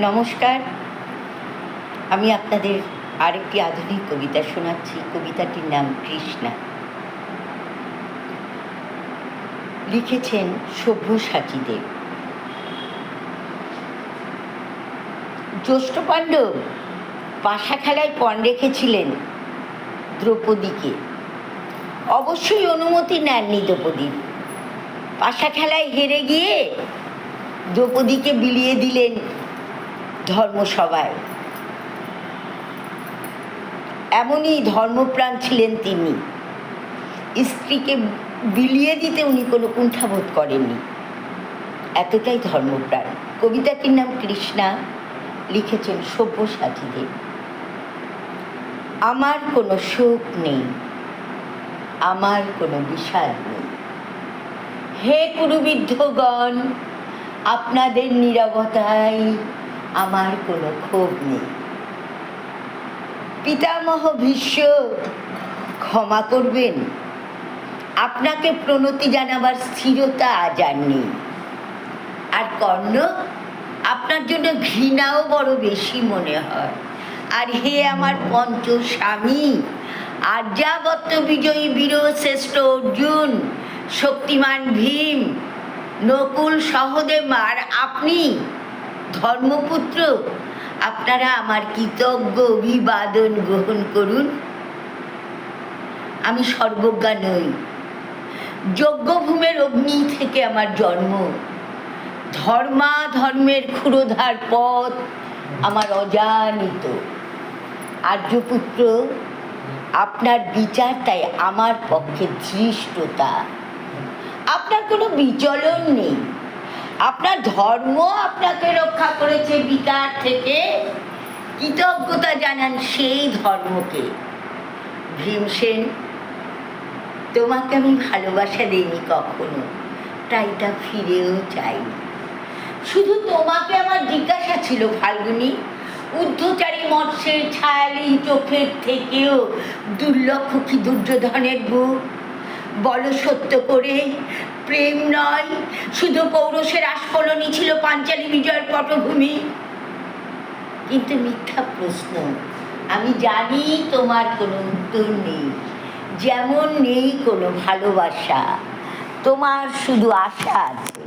নমস্কার, আমি আপনাদের আরেকটি আধুনিক কবিতা শোনাচ্ছি। কবিতাটির নাম কৃষ্ণা। লিখেছেন সব্যসাচী দেব। জ্যৈষ্ঠ পাণ্ডব পাশা খেলায় পণ রেখেছিলেন দ্রৌপদীকে। অবশ্যই অনুমতি নেননি দ্রৌপদী। পাশা খেলায় হেরে গিয়ে দ্রৌপদীকে বিলিয়ে দিলেন ধর্মসভায়। এমনই ধর্মপ্রাণ ছিলেন তিনি। স্ত্রীকে বিলিয়ে দিতে উনি কোনো কুণ্ঠাবোধ করেননি, এতটাই ধর্মপ্রাণ। কবিতাটির নাম কৃষ্ণা, লিখেছেন সব্যসাচী দেব। আমার কোনো শোক নেই, আমার কোনো বিষাদ নেই। হে কুরুবিদ্ধগণ, আপনাদের নীরবতায় আমার কোনো ক্ষোভ নেই। পিতামহ ভীষ্ম, ক্ষমা করবেন, আপনাকে প্রণতি জানাবার স্থিরতা আজ আর নেই। আর কর্ণ, আপনার জন্য ঘৃণাও বড় বেশি মনে হয়। আর হে আমার পঞ্চ স্বামী, আর্যাবর্ত বিজয়ী বীর শ্রেষ্ঠ অর্জুন, শক্তিমান ভীম, নকুল সহদেব আর আপনি ধর্মপুত্র, আপনারা আমার কৃতজ্ঞ অভিবাদন গ্রহণ করুন। আমি সর্বজ্ঞা নই, যজ্ঞভূমের অগ্নি থেকে আমার জন্ম। ধর্মের ক্ষুরোধার পথ আমার অজানিত। আর্যপুত্র, আপনার বিচার তাই আমার পক্ষে ধৃষ্টতা। আপনার কোনো বিচলন নেই। আপনার ধর্ম আপনাকে রক্ষা করেছে বিকার থেকে। কৃতজ্ঞতা জানান সেই ধর্মকে। ভীমসেন, তোমাকে আমি ভালোবাসা দিইনি কখনো, তাই তা ফিরেও চাইনি। শুধু তোমাকে আমার জিজ্ঞাসা ছিল ফাল্গুনী, ঊর্ধ্বচারী মৎস্যের ছায়ালি চোখের থেকেও দুর্লক্ষ কি দুর্যোধনের বুক? বলো সত্য করে, প্রেম নয় শুধু পৌরষের আস্ফলনই ছিল পাঞ্চালী বিজয়ের পটভূমি? কিন্তু মিথ্যা প্রশ্ন, আমি জানি তোমার কোনো উত্তর নেই। যেমন নেই কোনো ভালোবাসা, তোমার শুধু আশা আছে।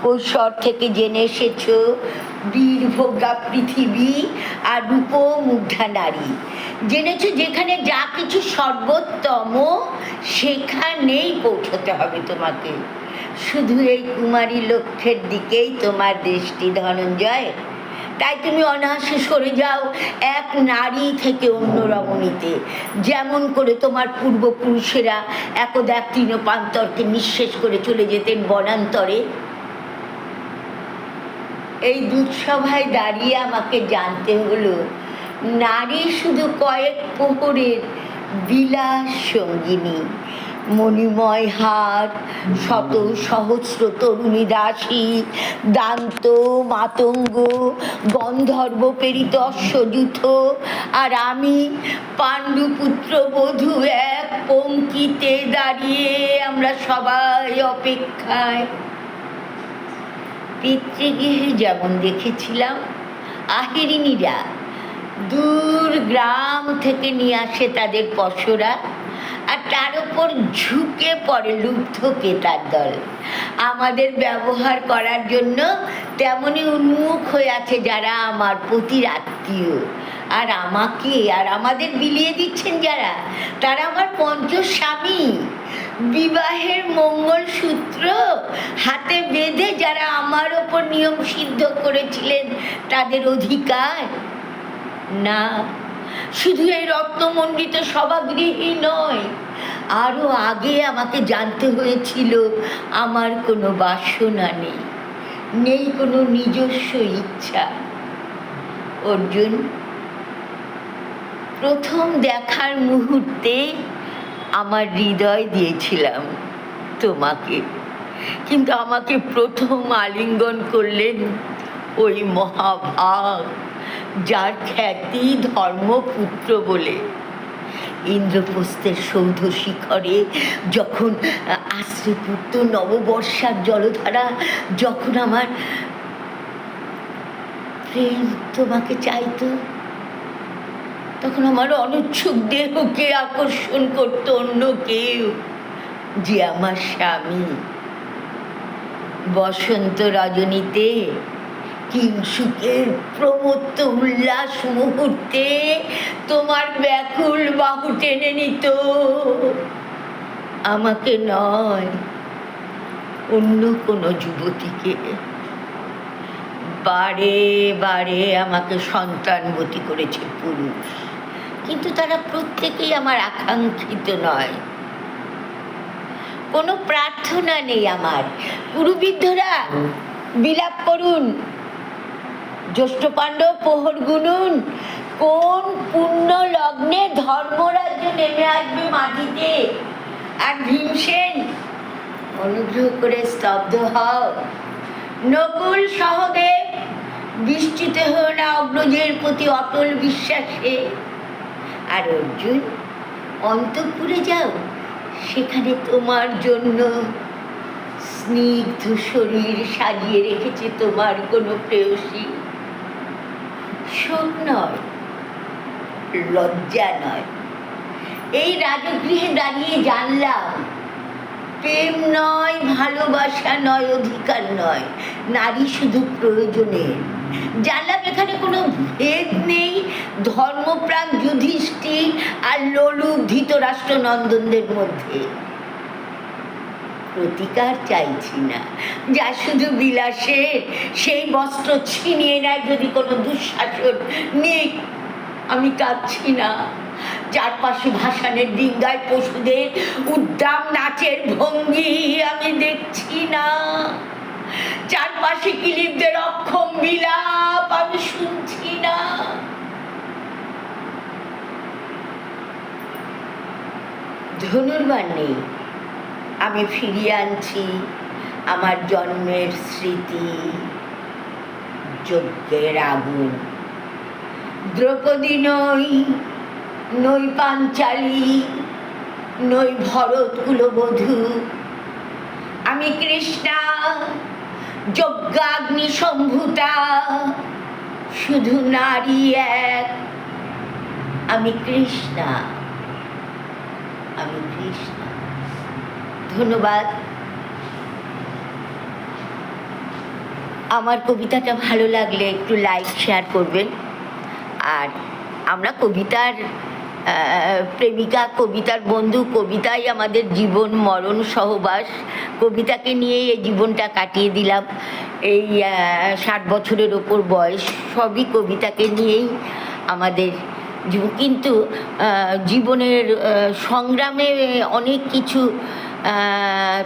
কৈশোর থেকে জেনে এসেছ বীরভোগা পৃথিবী আর রূপমুগ্ধা নারী। জেনেছ যেখানে যা কিছু সর্বোত্তম, সেখানেই পৌঁছতে হবে তোমাকে। শুধু এই কুমারী লক্ষ্যের দিকেই তোমার দৃষ্টি ধনঞ্জয়। তাই তুমি অনায়াসে সরে যাও এক নারী থেকে অন্য রমণীতে, যেমন করে তোমার পূর্বপুরুষেরা একদা তৃণপ্রান্তরকে নিঃশেষ করে চলে যেতেন বনান্তরে। এই দুঃসভায় দাঁড়িয়ে আমাকে জানতে হলো, নারী শুধু কয়েক প্রহরের বিলাস সঙ্গিনী। মণিময় হার, শত সহস্র তরুণী দাসী, দান্ত মাতঙ্গ, গন্ধর্ব প্রেরিত অশ্বযুথ, আর আমি পাণ্ডুপুত্র বধূ এক পঙ্ক্তিতে দাঁড়িয়ে আমরা সবাই অপেক্ষায়। পিতৃগৃহে যেমন দেখেছিলাম আহিরিনীরা দূর গ্রাম থেকে নিয়ে আসে তাদের পশরা, আর তার উপর ঝুঁকে পড়ে লুব্ধ ক্রেতার দল আমাদের ব্যবহার করার জন্য। তেমনি উন্মুখ হয়ে আছে যারা আমার পতির আত্মীয়, আর আমাকে আর আমাদের বিলিয়ে দিচ্ছেন যারা, তারা আমার পঞ্চস্বামী। বিবাহের মঙ্গলসূত্র হাতে বেঁধে যারা আমার ওপর নিয়ম সিদ্ধ করেছিলেন তাদের অধিকার। না, শুধু এই রত্নমণ্ডিত সভাগৃহই নয়, আরও আগে আমাকে জানতে হয়েছিল আমার কোনো বাসনা নেই, নেই কোনো নিজস্ব ইচ্ছা। অর্জুন, প্রথম দেখার মুহূর্তে আমার হৃদয় দিয়েছিলাম তোমাকে, কিন্তু আমাকে প্রথম আলিঙ্গন করলেন ওই মহাভাগ যার খ্যাতি ধর্মপুত্র বলে। ইন্দ্রপ্রস্থের সৌধ শিখরে যখন প্রেম তোমাকে চাইতো, তখন আমার অনুচ্ছুক দেহকে আকর্ষণ করতো অন্য কেউ, যে আমার স্বামী। বসন্ত রজনীতে কিংসুকের প্রমত্ত উল্লাস মুহূর্তে তোমার ব্যাকুল বাহু টেনে নিত, আমাকে নয়, অন্য কোনো যুবতীকে। বারে বারে আমাকে সন্তানবতী করেছে পুরুষ, কিন্তু তারা প্রত্যেকেই আমার আকাঙ্ক্ষিত নয়। কোনো প্রার্থনা নেই আমার। গুরুবৃদ্ধরা বিলাপ করুন, জ্যৈষ্ঠ পাণ্ডব প্রহর গুনুন, কোন পুণ্য লগ্নে ধর্মরাজ্য নেমে আসবে মাটিতে। আর ভীমসেন, অনুগ্রহ করে স্তব্ধ হও। নকুল সহদেব, বিস্মিত হও না অগ্রজের প্রতি অটল বিশ্বাসে। আর অর্জুন, অন্তঃপুরে যাও, সেখানে তোমার জন্য স্নিগ্ধ শরীর সাজিয়ে রেখেছে তোমার কোনো প্রেয়সী। শোক নয়, লজ্জা নয়, এই রাজগৃহে দাঁড়িয়ে জানলাম প্রেম নয়, ভালোবাসা নয়, অধিকার নয়, নারী শুধু প্রয়োজনের। জানলাম এখানে কোনো ভেদ নেই ধর্মপ্রাণ যুধিষ্ঠির আর লোলুপ ধৃতরাষ্ট্র নন্দনদের মধ্যে। প্রতিকার চাইছি না, যা শুধু বিলাসের, সেই বস্ত্র ছিনিয়ে নেয় যদি কোনো দুঃশাসন নিক। আমি কাঁদছি না, চারপাশে ভাসানের ডিঙ্গায় পশুদের উদ্দাম নাচের ভঙ্গি আমি দেখছি না, চারপাশে কিলিপদের অক্ষম বিলাপ আমি শুনছি না। ধনুর্বাণ নেই, আমি ফিরিয়ে আনছি আমার জন্মের স্মৃতি, যজ্ঞের আগুন। দ্রৌপদী নই, নই পাঞ্চালী, নই ভরত কুলবধূ, আমি কৃষ্ণা, যজ্ঞাগ্নি সম্ভূতা, শুধু নারী এক। আমি কৃষ্ণা, আমি কৃষ্ণা। ধন্যবাদ। আমার কবিতাটা ভালো লাগলে একটু লাইক শেয়ার করবেন। আর আমরা কবিতার প্রেমিকা, কবিতার বন্ধু, কবিতাই আমাদের জীবন মরণ সহবাস। কবিতাকে নিয়েই এই জীবনটা কাটিয়ে দিলাম। এই 60 বছরের ওপর বয়স, সবই কবিতাকে নিয়েই আমাদের জীবন। কিন্তু জীবনের সংগ্রামে অনেক কিছু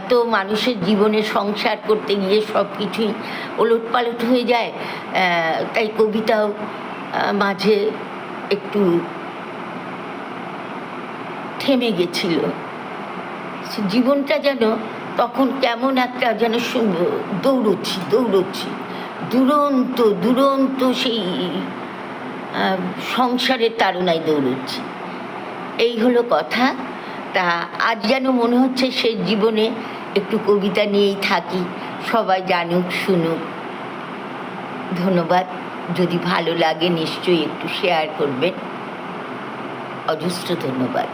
তো মানুষের জীবনে সংসার করতে গিয়ে সব কিছুই ওলটপালট হয়ে যায়। তাই কবিতাও মাঝে একটু থেমে গেছিল। জীবনটা যেন তখন কেমন একটা যেন দৌড়চ্ছি দুরন্ত দুরন্ত সেই সংসারের তাড়নায় দৌড়চ্ছি। এই হলো কথা। তা আজ যেন মনে হচ্ছে সেই জীবনে একটু কবিতা নিয়েই থাকি, সবাই জানুক শুনুক। ধন্যবাদ। যদি ভালো লাগে নিশ্চয়ই একটু শেয়ার করবেন। অজস্র ধন্যবাদ।